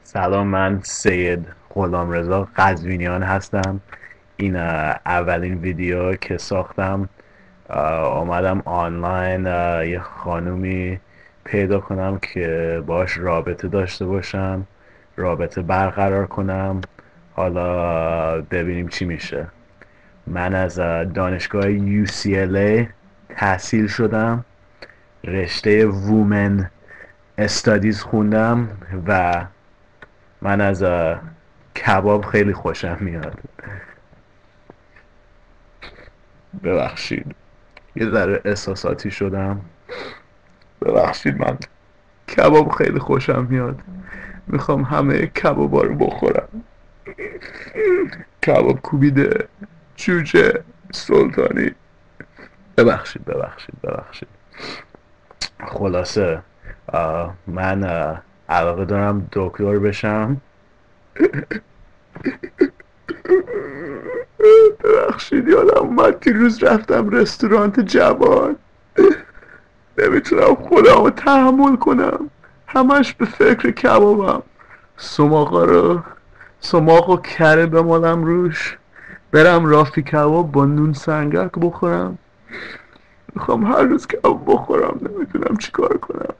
سلام، من سید غلامرضا قزوینیان هستم. این اولین ویدیو که ساختم. آمدم آنلاین یه خانومی پیدا کنم که باش رابطه داشته باشم، رابطه برقرار کنم. حالا ببینیم چی میشه. من از دانشگاه UCLA تحصیل شدم، رشته وومن استادیز خوندم و من از کباب خیلی خوشم میاد. ببخشید یه ذره احساساتی شدم. ببخشید، من کباب خیلی خوشم میاد. میخوام همه کبابا رو بخورم. کباب کوبیده، جوجه، سلطانی. ببخشید. خلاصه من علاقه دارم دکتر بشم. ببخشید یادم اومد دیروز رفتم رستوران جوان. نمیتونم خودم رو تحمل کنم، همش به فکر کبابم. سماق و کره بمالم روش، برم رافی کباب با نون سنگک بخورم. میخوام هر روز کباب بخورم، نمیتونم چیکار کنم.